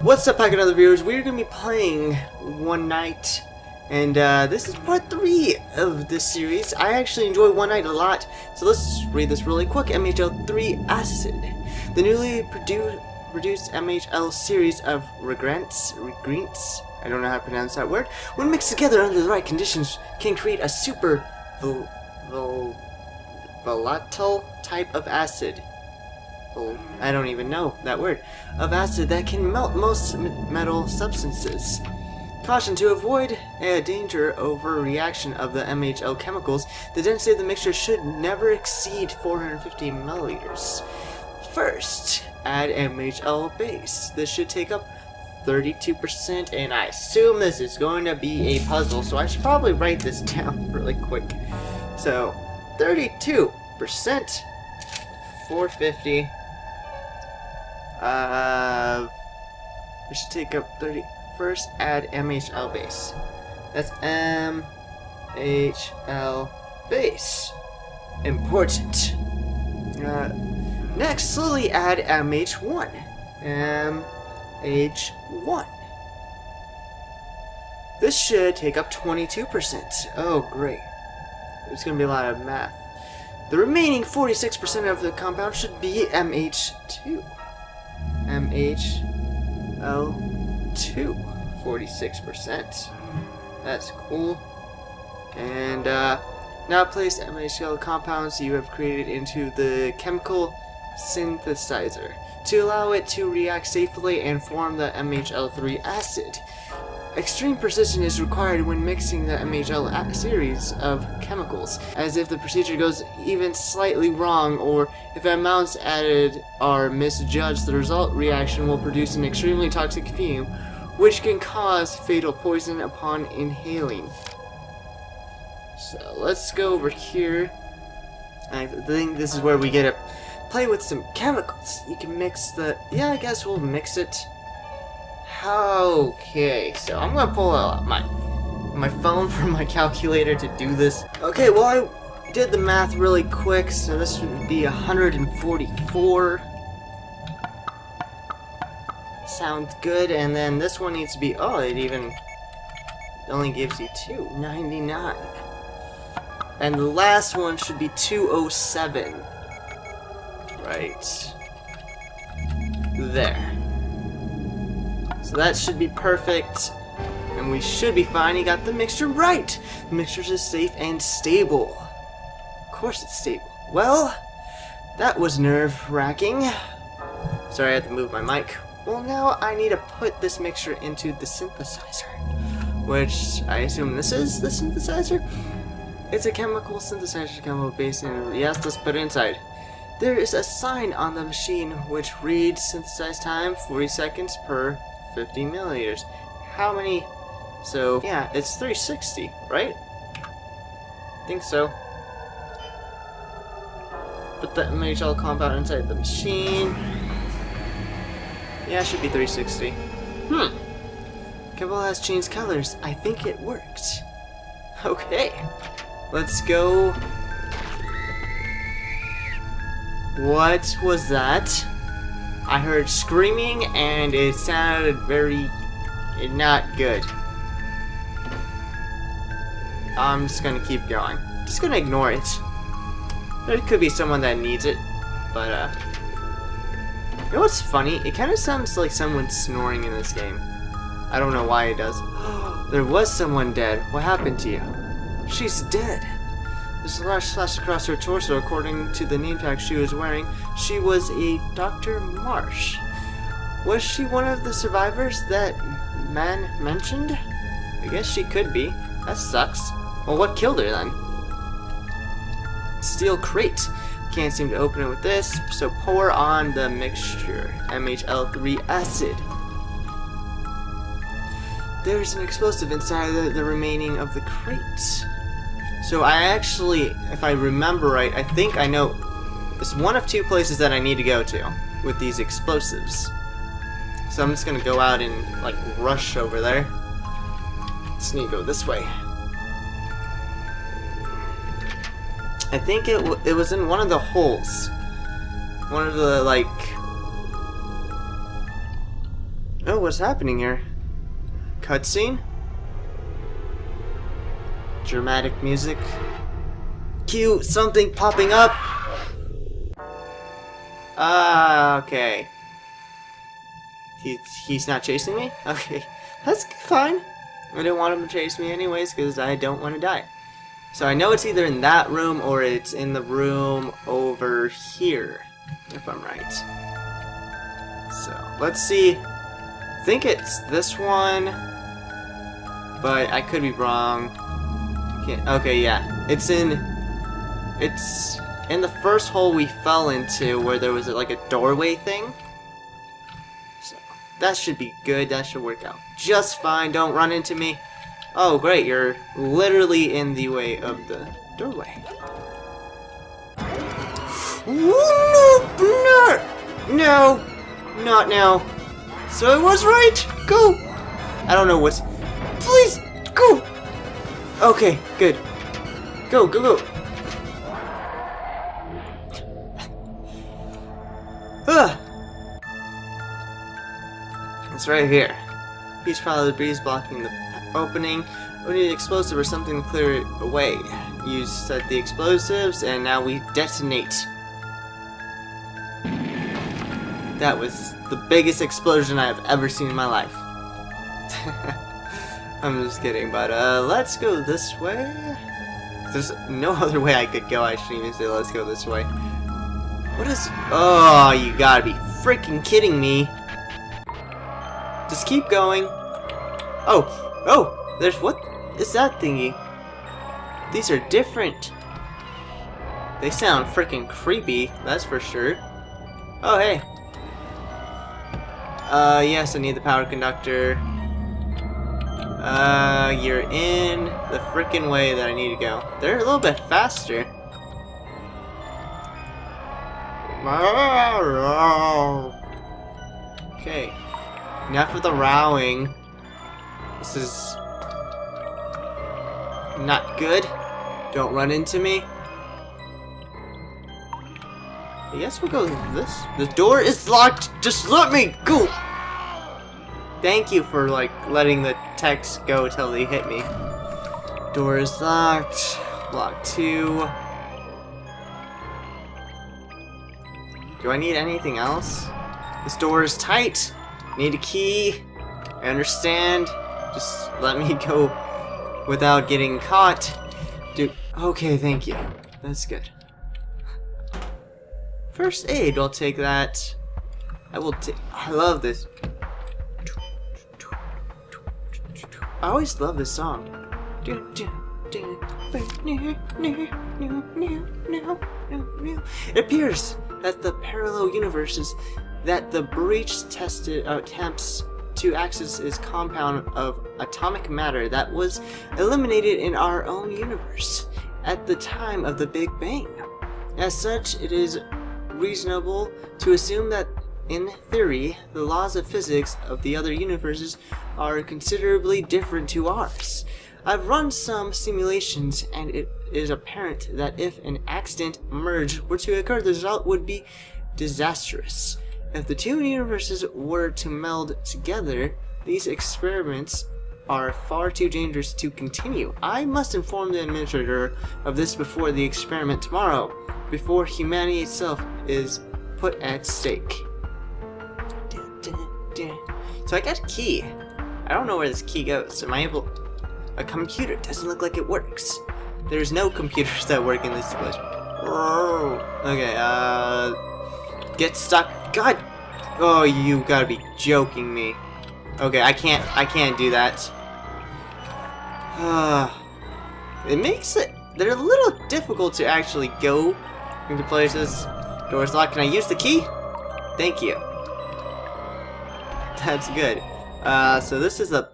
What's up, Pack and other viewers? We're going to be playing One Night, and this is part 3 of this series. I actually enjoy One Night a lot, so let's read this really quick. MHL3 Acid. The newly produced MHL series of regrets, I don't know how to pronounce that word, when mixed together under the right conditions, can create a super volatile type of acid. I don't even know that word, of acid that can melt most metal substances. Caution: to avoid a danger overreaction of the MHL chemicals, the density of the mixture should never exceed 450 milliliters. First, add MHL base. This should take up 32%, and I assume this is going to be a puzzle, so I should probably write this down really quick. So, 32%, 450. We should take up 30. First, add MHL base. That's MHL base. Important. Next, slowly add MH1. MH1. This should take up 22%. Oh, great. There's going to be a lot of math. The remaining 46% of the compound should be MH2. MHL2. 46%. That's cool. And now place MHL compounds you have created into the chemical synthesizer to allow it to react safely and form the MHL3 acid. Extreme precision is required when mixing the MHL series of chemicals, as if the procedure goes even slightly wrong or if amounts added are misjudged, the result reaction will produce an extremely toxic fume which can cause fatal poison upon inhaling. So let's go over here. I think this is where we get to play with some chemicals. You can mix the... yeah, I guess we'll mix it. Okay, so I'm gonna pull out my phone from my calculator to do this. Okay, well, I did the math really quick, so this would be 144. Sounds good. And then this one needs to be, oh, it only gives you 299. And the last one should be 207. Right there. So that should be perfect, and we should be fine. You got the mixture right. The mixture is safe and stable. Of course it's stable. Well, that was nerve-wracking. Sorry, I had to move my mic. Well, now I need to put this mixture into the synthesizer, which I assume this is the synthesizer. It's a chemical synthesizer, chemical base, and yes, let's put it inside. There is a sign on the machine which reads synthesize time 40 seconds per 50 milliliters. How many? So yeah, it's 360, right? I think so. Put the MHL compound inside the machine. Yeah, it should be 360. Chemical has changed colors. I think it worked. Okay, let's go. What was that? I heard screaming and it sounded very not good. I'm just gonna keep going. Just gonna ignore it. There could be someone that needs it, but you know what's funny? It kind of sounds like someone's snoring in this game. I don't know why it does. There was someone dead. What happened to you? She's dead. There's a large slash across her torso. According to the name tag she was wearing, she was a Dr. Marsh. Was she one of the survivors that man mentioned? I guess she could be. That sucks. Well, what killed her then? Steel crate. Can't seem to open it with this, so pour on the mixture. MHL3 acid. There's an explosive inside the remaining of the crate. So I actually, if I remember right, I think I know it's one of two places that I need to go to with these explosives. So I'm just gonna go out and like rush over there. Just need to go this way. I think it was in one of the holes. One of the like Oh, what's happening here? Cutscene? Dramatic music. Cue something popping up. Ah, okay. He's not chasing me? Okay, that's fine. I didn't want him to chase me anyways because I don't want to die. So I know it's either in that room or it's in the room over here, if I'm right. So let's see. I think it's this one, but I could be wrong. Okay, yeah, it's in the first hole we fell into where there was like a doorway thing. So that should be good. That should work out just fine. Don't run into me. Oh, great, you're literally in the way of the doorway. No, not now. So I was right. Go. I don't know what's. Please go. Okay, good. Go. It's right here. Huge pile of debris is blocking the opening. We need an explosive or something to clear it away. You set the explosives, and now we detonate. That was the biggest explosion I have ever seen in my life. I'm just kidding, but let's go this way. There's no other way I could go. I shouldn't even say let's go this way. What is... Oh, you gotta be freaking kidding me. Just keep going. Oh, there's... What is that thingy? These are different. They sound freaking creepy, that's for sure. Oh, hey. Yes, I need the power conductor. You're in the freaking way that I need to go. They're a little bit faster. Okay. Enough of the rowing. This is not good. Don't run into me. I guess we'll go this. The door is locked. Just let me go. Thank you for like letting the text go till they hit me. Door is locked. Block 2. Do I need anything else? This door is tight. Need a key. I understand. Just let me go without getting caught. Dude, okay, thank you. That's good. First aid, I'll take that. I love this. I always love this song. It appears that the parallel universes that the breach tested attempts to access is compound of atomic matter that was eliminated in our own universe at the time of the Big Bang. As such, it is reasonable to assume that, in theory, the laws of physics of the other universes are considerably different to ours. I've run some simulations, and it is apparent that if an accident merge were to occur, the result would be disastrous. If the two universes were to meld together, these experiments are far too dangerous to continue. I must inform the administrator of this before the experiment tomorrow, before humanity itself is put at stake. So I got a key. I don't know where this key goes. Am I able... A computer doesn't look like it works. There's no computers that work in this situation. Okay, get stuck. God! Oh, you gotta be joking me. Okay, I can't do that. It makes it... They're a little difficult to actually go into places. Door's locked. Can I use the key? Thank you. That's good. So this is the...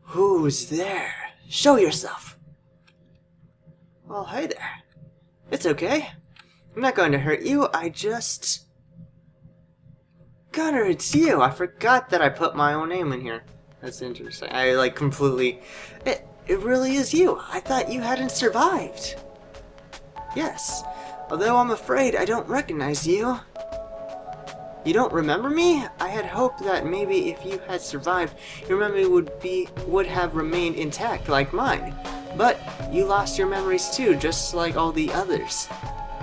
Who's there? Show yourself. Oh, hey there. It's okay. I'm not going to hurt you. Gunner, it's you. I forgot that I put my own name in here. That's interesting. I like completely... It really is you. I thought you hadn't survived. Yes. Although I'm afraid I don't recognize you. You don't remember me? I had hoped that maybe if you had survived, your memory would have remained intact like mine. But you lost your memories too, just like all the others.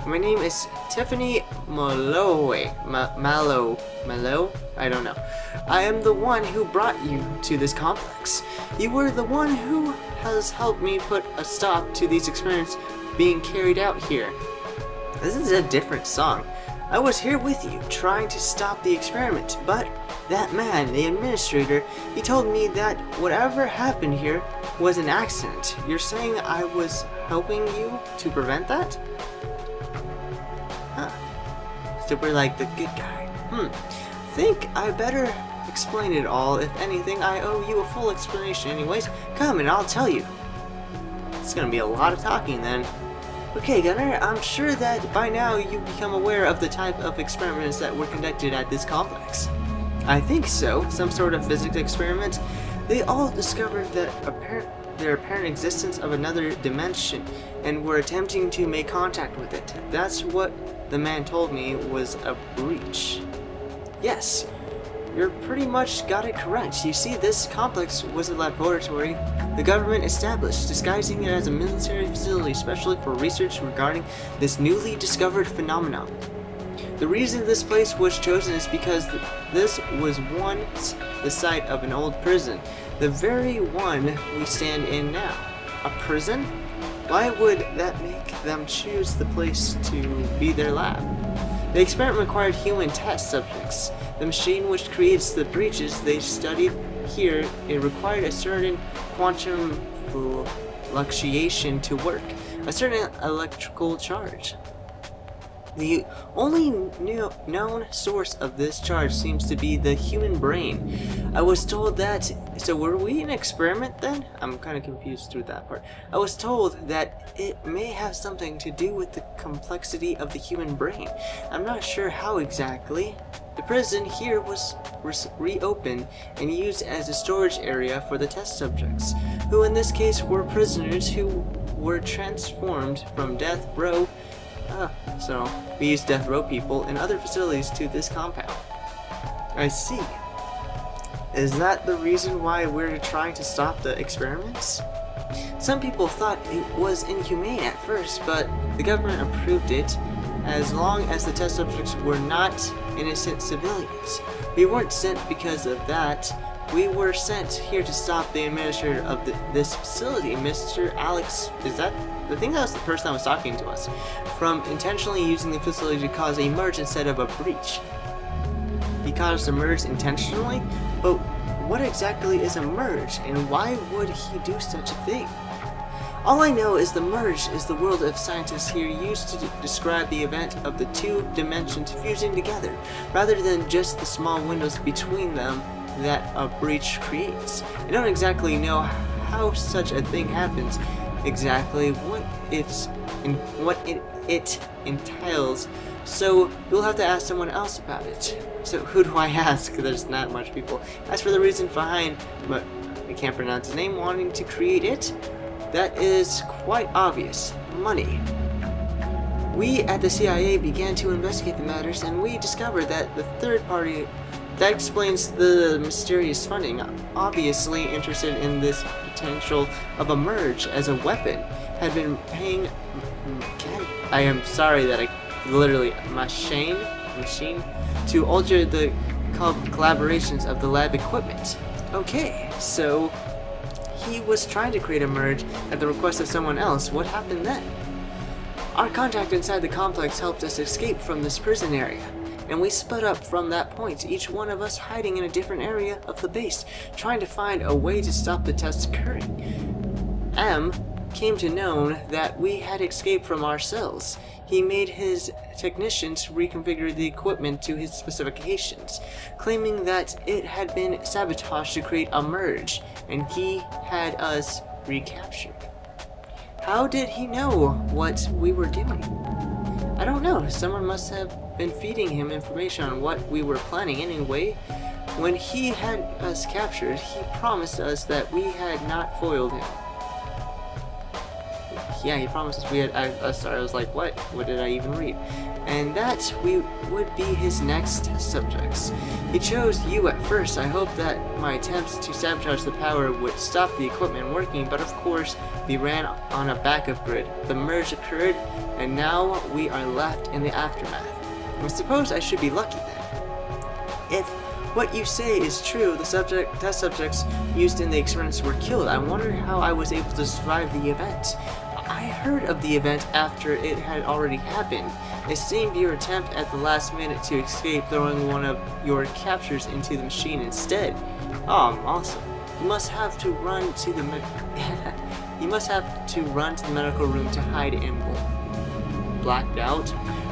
My name is Tiffany Mallow? I don't know. I am the one who brought you to this complex. You were the one who has helped me put a stop to these experiments being carried out here. This is a different song. I was here with you, trying to stop the experiment, but that man, the administrator, he told me that whatever happened here was an accident. You're saying I was helping you to prevent that? Huh. Super like the good guy. Think I better explain it all. If anything, I owe you a full explanation anyways. Come and I'll tell you. It's gonna be a lot of talking then. Okay, Gunner, I'm sure that by now you've become aware of the type of experiments that were conducted at this complex. I think so. Some sort of physics experiment. They all discovered that their apparent existence of another dimension and were attempting to make contact with it. That's what the man told me was a breach. Yes, you're pretty much got it correct. You see, this complex was a laboratory the government established, disguising it as a military facility especially for research regarding this newly discovered phenomenon. The reason this place was chosen is because this was once the site of an old prison, the very one we stand in now. A prison? Why would that make them choose the place to be their lab? The experiment required human test subjects. The machine which creates the breaches they studied here, it required a certain quantum fluctuation to work, a certain electrical charge. The only known source of this charge seems to be the human brain. I was told that... So were we an experiment then? I'm kind of confused through that part. I was told that it may have something to do with the complexity of the human brain. I'm not sure how exactly. The prison here was reopened and used as a storage area for the test subjects, who in this case were prisoners who were transformed from death row. So we use death row people and other facilities to this compound. I see. Is that the reason why we're trying to stop the experiments? Some people thought it was inhumane at first, but the government approved it as long as the test subjects were not innocent civilians. We weren't sent because of that. We were sent here to stop the administrator of this facility, Mr. Alex, I think that was the person that was talking to us, from intentionally using the facility to cause a merge instead of a breach. He caused a merge intentionally? But what exactly is a merge, and why would he do such a thing? All I know is the merge is the world of scientists here used to describe the event of the two dimensions fusing together, rather than just the small windows between them that a breach creates. I don't exactly know how such a thing happens, exactly what it entails, so you'll have to ask someone else about it. So who do I ask? There's not much people. As for the reason behind, but I can't pronounce his name, wanting to create it, that is quite obvious. Money. We at the CIA began to investigate the matters, and we discovered that the third party that explains the mysterious funding, obviously interested in this potential of a merge as a weapon, had been paying... I am sorry that I literally... machine to alter the collaborations of the lab equipment. Okay, so he was trying to create a merge at the request of someone else. What happened then? Our contact inside the complex helped us escape from this prison area, and we split up from that point, each one of us hiding in a different area of the base, trying to find a way to stop the tests occurring. M came to know that we had escaped from our cells. He made his technicians reconfigure the equipment to his specifications, claiming that it had been sabotaged to create a merge, and he had us recaptured. How did he know what we were doing? I don't know. Someone must have been feeding him information on what we were planning anyway. When he had us captured, he promised us that we had not foiled him. yeah, he promised us we had. Sorry, I was like, what? What did I even read? And that we would be his next test subjects. He chose you at first. I hoped that my attempts to sabotage the power would stop the equipment working, but of course, we ran on a backup grid. The merge occurred, and now we are left in the aftermath. I suppose I should be lucky then. If what you say is true, the test subjects used in the experiments were killed. I wonder how I was able to survive the event. I heard of the event after it had already happened. It seemed your attempt at the last minute to escape, throwing one of your captures into the machine instead. Oh, awesome. You must have to run to the medical room to hide and blacked out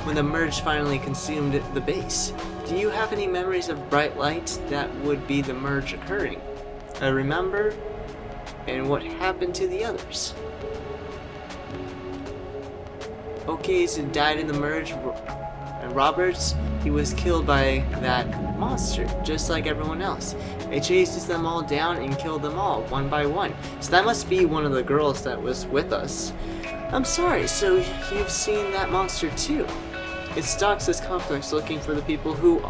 when the merge finally consumed the base. Do you have any memories of bright light that would be the merge occurring? I remember, and what happened to the others? Okay, so died in the merge. And Roberts, he was killed by that monster, just like everyone else. It chases them all down and killed them all, one by one. So that must be one of the girls that was with us. I'm sorry, so you've seen that monster too? It stalks this complex looking for the people who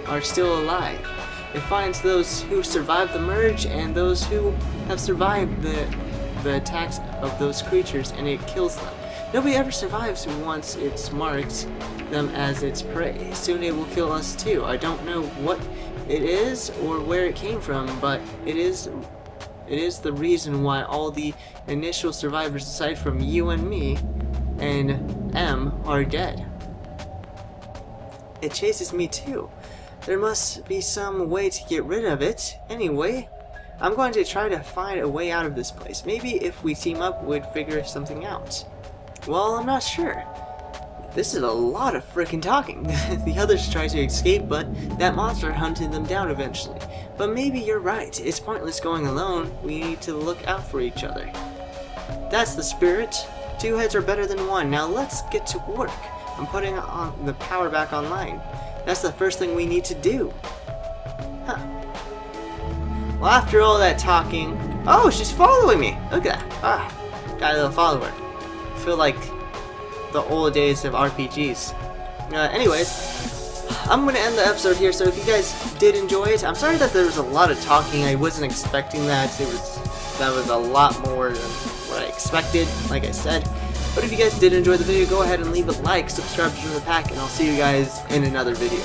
are still alive. It finds those who survived the merge and those who have survived the attacks of those creatures, and it kills them. Nobody ever survives once it's marked them as its prey. Soon it will kill us too. I don't know what it is or where it came from, but it is the reason why all the initial survivors, aside from you and me and M, are dead. It chases me too. There must be some way to get rid of it. Anyway, I'm going to try to find a way out of this place. Maybe if we team up, we'd figure something out. Well, I'm not sure. This is a lot of freaking talking. The others tried to escape, but that monster hunted them down eventually. But maybe you're right. It's pointless going alone. We need to look out for each other. That's the spirit. Two heads are better than one. Now let's get to work. I'm putting on the power back online. That's the first thing we need to do. Huh. Well, after all that talking... Oh, she's following me! Look at that. Ah, got a little follower. I feel like the old days of RPGs. Anyways, I'm going to end the episode here, so if you guys did enjoy it, I'm sorry that there was a lot of talking. I wasn't expecting that. That was a lot more than what I expected, like I said. But if you guys did enjoy the video, go ahead and leave a like, subscribe to the pack, and I'll see you guys in another video.